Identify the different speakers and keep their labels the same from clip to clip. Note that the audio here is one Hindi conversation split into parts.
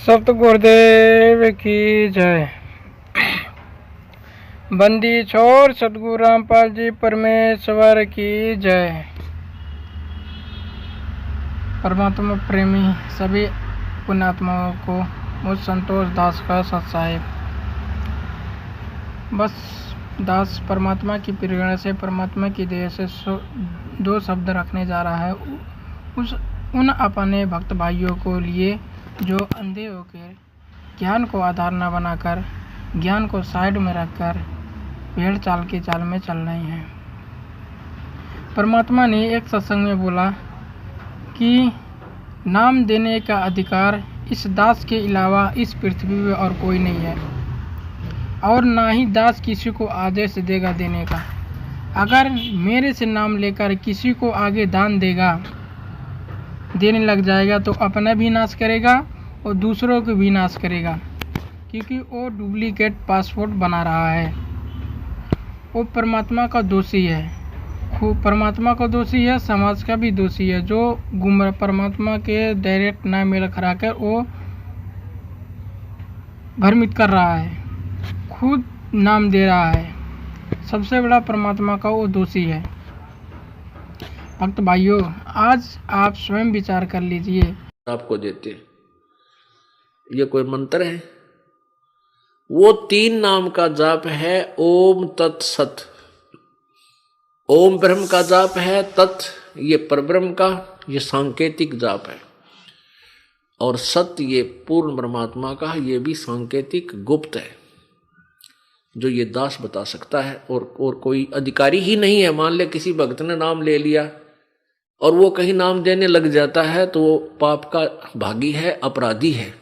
Speaker 1: सत गुरुदेव की जय। बंदी छोर सतगुरु रामपाल जी परमेश्वर की जय। परमात्मा प्रेमी सभी पुण्यात्माओं को मुझ संतोष दास का सत्साहिब। बस दास परमात्मा की प्रेरणा से, परमात्मा की दया से दो शब्द रखने जा रहा है। उन अपने भक्त भाइयों को लिए जो अंधे होकर ज्ञान को आधार न बनाकर, ज्ञान को साइड में रखकर भेड़ चाल की चाल में चल रहे हैं। परमात्मा ने एक सत्संग में बोला कि नाम देने का अधिकार इस दास के अलावा इस पृथ्वी में और कोई नहीं है, और ना ही दास किसी को आदेश देगा देने का। अगर मेरे से नाम लेकर किसी को आगे दान देने लग जाएगा तो अपना भी नाश करेगा और दूसरों को भी नाश करेगा, क्योंकि वो डुप्लीकेट पासपोर्ट बना रहा है। वो परमात्मा का दोषी है, परमात्मा का दोषी है, समाज का भी दोषी है। जो परमात्मा के डायरेक्ट ना मेल खड़ा कर वो भ्रमित कर रहा है, खुद नाम दे रहा है, सबसे बड़ा परमात्मा का वो दोषी है। भक्त भाइयों, आज आप स्वयं विचार कर लीजिए।
Speaker 2: आपको देते ये कोई मंत्र है? वो 3 नाम का जाप है। ओम तत्सत, ओम ब्रह्म का जाप है, तत् ये परब्रह्म का, ये सांकेतिक जाप है, और सत्य ये पूर्ण परमात्मा का, ये भी सांकेतिक गुप्त है, जो ये दास बता सकता है। और कोई अधिकारी ही नहीं है। मान ले किसी भक्त ने नाम ले लिया और वो कहीं नाम देने लग जाता है तो वो पाप का भागी है, अपराधी है।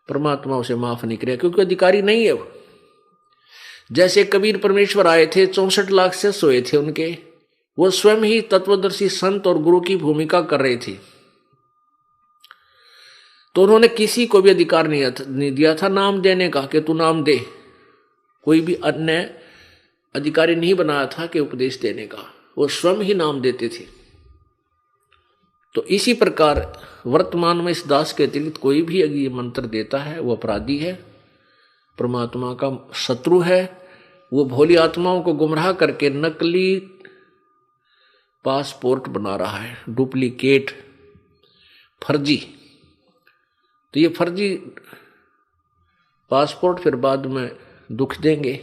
Speaker 2: परमात्मा उसे माफ नहीं करेगा, क्योंकि अधिकारी नहीं है वो। जैसे कबीर परमेश्वर आए थे, 64 लाख से सोए थे उनके, वो स्वयं ही तत्वदर्शी संत और गुरु की भूमिका कर रहे थे, तो उन्होंने किसी को भी अधिकार नहीं दिया था नाम देने का कि तू नाम दे। कोई भी अन्य अधिकारी नहीं बनाया था कि उपदेश देने का, वो स्वयं ही नाम देते थे। तो इसी प्रकार वर्तमान में इस दास के अतिरिक्त कोई भी अगर ये मंत्र देता है वो अपराधी है, परमात्मा का शत्रु है। वो भोली आत्माओं को गुमराह करके नकली पासपोर्ट बना रहा है, डुप्लीकेट, फर्जी। तो ये फर्जी पासपोर्ट फिर बाद में दुख देंगे,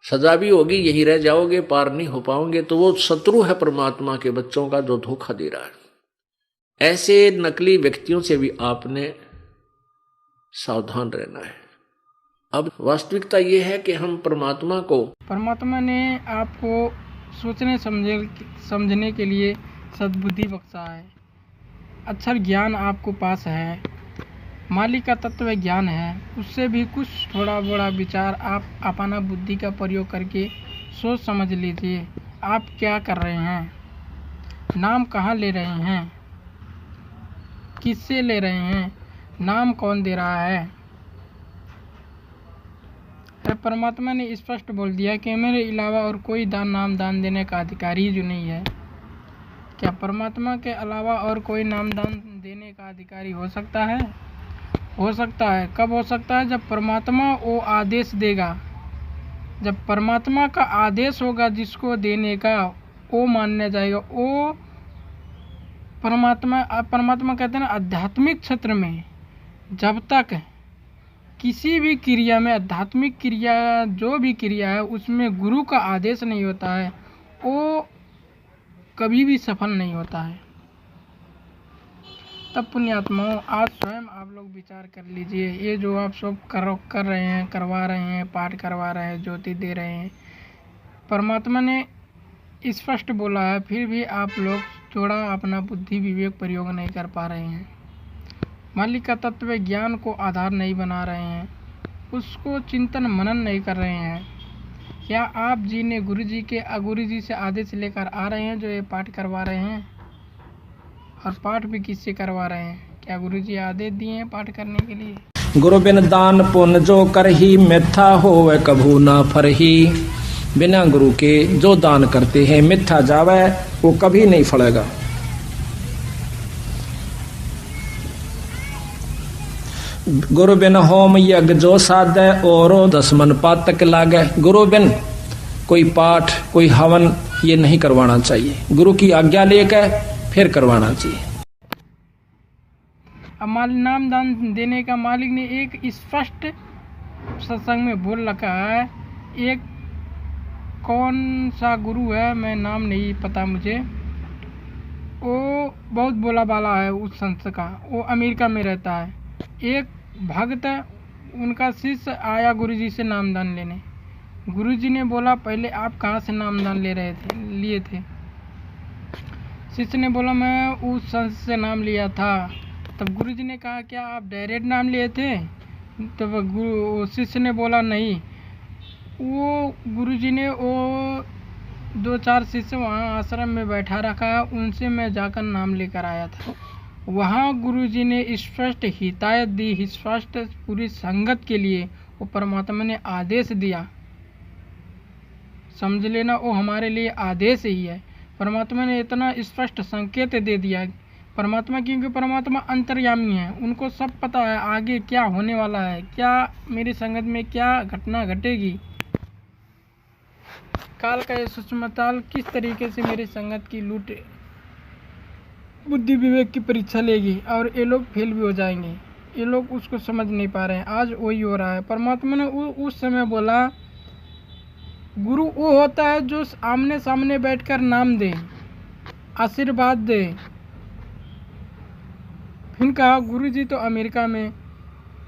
Speaker 2: सजा भी होगी, यहीं रह जाओगे, पार नहीं हो पाओगे। तो वो शत्रु है परमात्मा के बच्चों का, जो धोखा दे रहा है। ऐसे नकली व्यक्तियों से भी आपने सावधान रहना है। अब वास्तविकता ये है कि हम परमात्मा ने आपको सोचने समझने के लिए सद्बुद्धि बख्शा है, अक्षर ज्ञान आपको पास है, मालिक का तत्व ज्ञान है। उससे भी कुछ थोड़ा बड़ा विचार आप अपना बुद्धि का प्रयोग करके सोच समझ लीजिए। आप क्या कर रहे हैं, नाम कहाँ ले रहे हैं, किससे ले रहे हैं, नाम कौन दे रहा है। परमात्मा ने स्पष्ट बोल दिया कि मेरे अलावा और कोई नाम दान देने का अधिकारी जो नहीं है। क्या परमात्मा के अलावा और कोई नाम दान देने का अधिकारी हो सकता है? हो सकता है। कब हो सकता है? जब परमात्मा वो आदेश देगा, जब परमात्मा का आदेश होगा जिसको देने का, वो मानने जाएगा। वो परमात्मा कहते हैं ना, आध्यात्मिक क्षेत्र में जब तक किसी भी क्रिया में, आध्यात्मिक क्रिया जो भी क्रिया है उसमें गुरु का आदेश नहीं होता है, वो कभी भी सफल नहीं होता है। तब पुण्यात्माओं, आज स्वयं आप लोग विचार कर लीजिए। ये जो आप सब कर रहे हैं, करवा रहे हैं, पाठ करवा रहे हैं, ज्योति दे रहे हैं, परमात्मा ने स्पष्ट बोला है, फिर भी आप लोग थोड़ा अपना बुद्धि विवेक प्रयोग नहीं कर पा रहे हैं। मालिक का तत्व ज्ञान को आधार नहीं बना रहे हैं, उसको चिंतन मनन नहीं कर रहे हैं। क्या आप जी ने गुरु जी से आदेश लेकर आ रहे हैं जो ये पाठ करवा रहे हैं? और पाठ भी किससे करवा रहे हैं? क्या गुरु जी आदेश दिए हैं पाठ करने के लिए?
Speaker 3: गुरु बिन दान पुण्य जो करही, मिथ्या होवे कभू ना फरही। बिना गुरु के जो दान करते हैं मिथ्या जावे, वो कभी नहीं फलेगा। गुरु बिन होम यज्ञ जो साधे और 10 मन पातक लागे। गुरु बिन कोई पाठ कोई हवन ये नहीं करवाना चाहिए, गुरु की आज्ञा लेकर फिर करवाना चाहिए।
Speaker 1: अब नाम दान देने का मालिक ने एक स्पष्ट सत्संग में बोल रखा है। एक कौन सा गुरु है, मैं नाम नहीं पता मुझे, वो बहुत बोला बाला है उस संत का, वो अमेरिका में रहता है। एक भक्त उनका शिष्य आया गुरुजी से नामदान लेने। गुरुजी ने बोला पहले आप कहाँ से नामदान लिए थे? शिष्य ने बोला मैं उस संत से नाम लिया था। तब गुरुजी ने कहा क्या आप डायरेक्ट नाम लिए थे? तब शिष्य ने बोला नहीं, वो गुरुजी ने वो 2-4 शिष्य वहाँ आश्रम में बैठा रखा, उनसे मैं जाकर नाम लेकर आया था। वहाँ गुरुजी ने स्पष्ट हिदायत दी, स्पष्ट पूरी संगत के लिए वो परमात्मा ने आदेश दिया। समझ लेना वो हमारे लिए आदेश ही है। परमात्मा ने इतना स्पष्ट संकेत दे दिया। परमात्मा क्योंकि परमात्मा अंतर्यामी है, उनको सब पता है आगे क्या होने वाला है, क्या मेरी संगत में क्या घटना घटेगी, काल का ये सूक्ष्मताल किस तरीके से मेरी संगत की लूट बुद्धि विवेक की परीक्षा लेगी और ये लोग फेल भी हो जाएंगे। ये लोग उसको समझ नहीं पा रहे हैं। आज वही हो रहा है। परमात्मा ने उस समय बोला गुरु वो होता है जो आमने सामने बैठकर नाम दे, आशीर्वाद दे। फिर कहा गुरुजी तो अमेरिका में,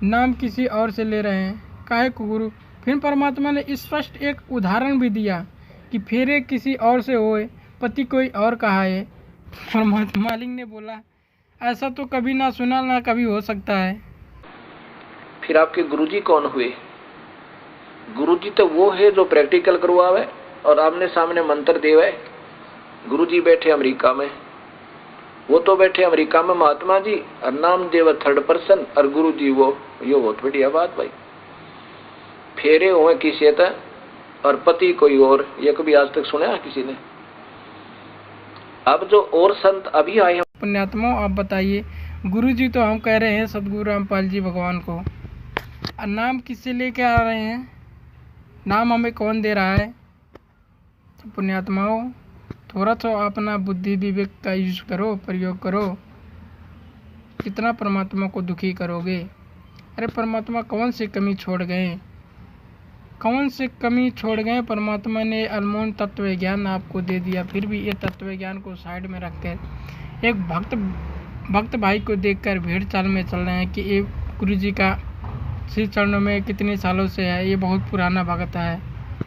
Speaker 1: नाम किसी और से ले रहे हैं, काहे को गुरु? फिर परमात्मा ने स्पष्ट एक उदाहरण भी दिया कि फेरे किसी और से होए, पति कोई और कहा है। परमात्मा मालिक ने बोला ऐसा तो कभी ना सुना ना कभी हो सकता है।
Speaker 2: फिर आपके गुरुजी कौन हुए? गुरुजी तो वो है जो प्रैक्टिकल करवावे और आमने सामने मंत्र देवे। गुरुजी बैठे अमेरिका में, वो तो बैठे अमेरिका में महात्मा जी, और नाम देव 3rd पर्सन, और गुरुजी वो, ये बहुत बढ़िया बात भाई। फेरे हुए किसी तक और पति कोई और, ये कभी आज तक सुना है किसी ने? अब जो और संत अभी आए हैं
Speaker 1: पुण्यात्मा, आप बताइए। गुरुजी तो हम कह रहे हैं सदगुरु रामपाल जी भगवान को, और नाम किससे लेके आ रहे हैं? नाम हमें कौन दे रहा है? तो पुण्यात्माओं थोड़ा सा अपना बुद्धि विवेक का यूज करो, प्रयोग करो। कितना परमात्मा को दुखी करोगे? अरे परमात्मा कौन सी कमी छोड़ गए, कौन से कमी छोड़ गए? परमात्मा ने अनमोल तत्व ज्ञान आपको दे दिया, फिर भी ये तत्व ज्ञान को साइड में रखकर एक भक्त भाई को देखकर भेड़ चाल में चल रहे हैं कि ये गुरुजी का श्री चरणों में कितने सालों से है, ये बहुत पुराना भक्त है,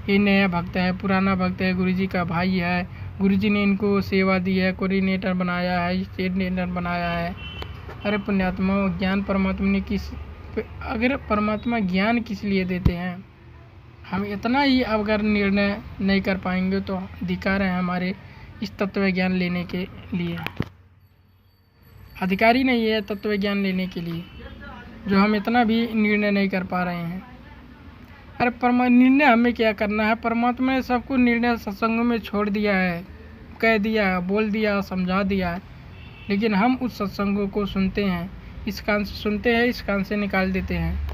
Speaker 1: ये नया भक्त है, पुराना भक्त है, गुरुजी का भाई है, गुरुजी ने इनको सेवा दी है, कोऑर्डिनेटर बनाया है, स्टेट बनाया है। अरे पुण्यात्मा ज्ञान परमात्मा ने अगर परमात्मा ज्ञान किस लिए देते हैं? हम इतना ही अगर निर्णय नहीं कर पाएंगे तो अधिकार है हमारे इस तत्व ज्ञान लेने के लिए। अधिकारी नहीं है तत्व ज्ञान लेने के लिए, जो हम इतना भी निर्णय नहीं कर पा रहे हैं। अरे निर्णय हमें क्या करना है? परमात्मा ने सबको निर्णय सत्संगों में छोड़ दिया है, कह दिया, बोल दिया, समझा दिया है, लेकिन हम उस सत्संगों को सुनते हैं, इस कान से सुनते हैं, इस कान से निकाल देते हैं।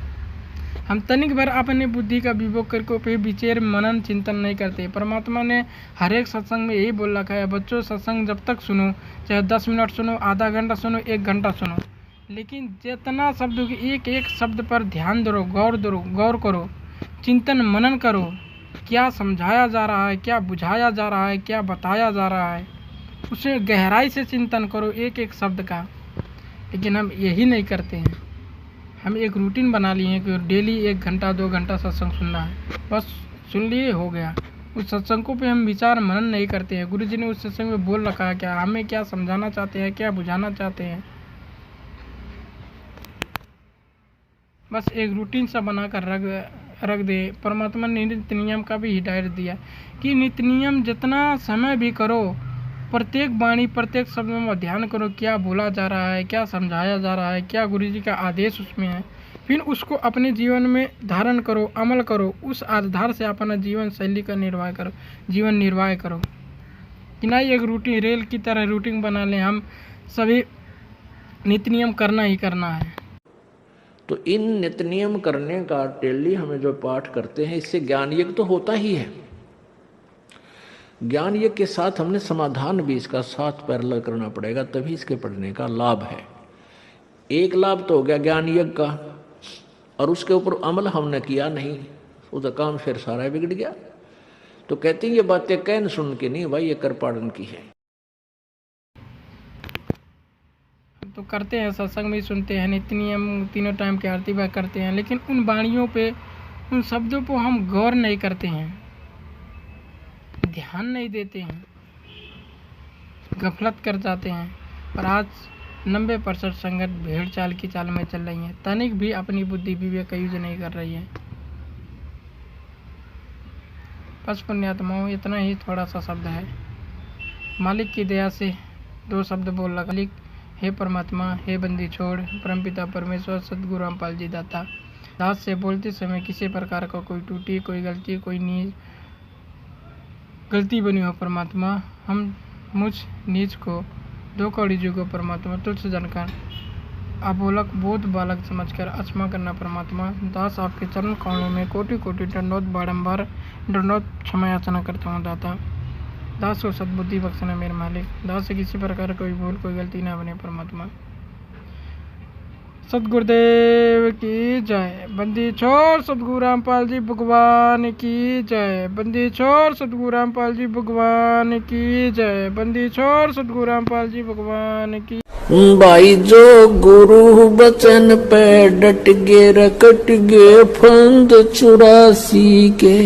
Speaker 1: हम तनिक भर अपने बुद्धि का विवेक करके फिर विचार मनन चिंतन नहीं करते। परमात्मा ने हर एक सत्संग में यही बोल रखा है, बच्चों सत्संग जब तक सुनो, चाहे 10 मिनट सुनो, आधा घंटा सुनो, 1 घंटा सुनो, लेकिन जितना शब्द एक एक शब्द पर ध्यान दो, गौर करो, चिंतन मनन करो, क्या समझाया जा रहा है, क्या बुझाया जा रहा है, क्या बताया जा रहा है, उसे गहराई से चिंतन करो एक एक शब्द का। लेकिन हम यही नहीं करते हैं। हम एक रूटीन बना लिए हैं कि डेली 1 घंटा 2 घंटा सत्संग सुनना है, बस सुन लिए हो गया। उस सत्संगों पे हम विचार मनन नहीं करते हैं। गुरुजी ने उस सत्संग में बोल रखा है क्या, हमें क्या समझाना चाहते हैं, क्या बुझाना चाहते हैं। बस एक रूटीन सा बना कर रख दे। परमात्मा ने नित्य नियम का भी हिदायत दिया कि नित्य नियम जितना समय भी करो, प्रत्येक वाणी प्रत्येक शब्द में ध्यान करो, क्या बोला जा रहा है, क्या समझाया जा रहा है, क्या गुरुजी का आदेश उसमें है। फिर उसको अपने जीवन में धारण करो, अमल करो, उस आधार से अपना जीवन शैली का जीवन निर्वाह करो। कि ना एक रूटीन रेल की तरह रूटीन बना लें, हम सभी नित्य नियम करना ही करना है।
Speaker 2: तो इन नित्य नियम करने का डेली हमें जो पाठ करते हैं, इससे ज्ञान यज्ञ तो होता ही है। ज्ञान यज्ञ के साथ हमने समाधान भी इसका साथ पैरेलल करना पड़ेगा, तभी इसके पढ़ने का लाभ है। एक लाभ तो हो गया ज्ञान यज्ञ का, और उसके ऊपर अमल हमने किया नहीं, उसका काम फिर सारा बिगड़ गया। तो कहती ये बातें कहन सुन के नहीं भाई, ये कर पाड़न की है।
Speaker 1: तो करते हैं, सत्संग भी सुनते हैं, नित्य नियम तीनों टाइम की आरती भी करते हैं, लेकिन उन वाणियों पे, उन शब्दों को हम गौर नहीं करते हैं, ध्यान नहीं देते हैं, गफलत कर जाते हैं। और आज 90% संगत भेड़ चाल की चाल में चल रही है, तनिक भी अपनी बुद्धि विवेक का यूज नहीं कर रही है। बस पुण्यात्माओं, इतना ही थोड़ा सा शब्द है। मालिक की दया से 2 शब्द बोल लगा। मालिक, हे परमात्मा, हे बंदी छोड़, परमपिता परमेश्वर सद्गुरु रामपाल जी दाता, दास से बोलते समय किसी प्रकार का कोई टूटी, कोई गलती, कोई गलती बनी हो परमात्मा, हम मुझ नीच को 2 कौड़ी जी को परमात्मा तुझसे जानकर अबोलक बोध बालक समझकर क्षमा करना परमात्मा। दास आपके चरण कमलों में कोटि कोटि दंडोत बारंबार दंडोत क्षमा याचना करता हूँ दाता। दास को सद्बुद्धि बख्शना मेरे मालिक। दास से किसी प्रकार कोई भूल, कोई गलती ना बने परमात्मा। सतगुरुदेव की जय। बंदी छोड़ सतगुरु रामपाल जी भगवान की जय। बंदी छोड़ सतगुरु रामपाल जी भगवान की जय। बंदी छोड़ सतगुरु रामपाल जी भगवान की।
Speaker 2: भाई जो गुरु बचन पे डट गे, रकट गे फंद 84 के।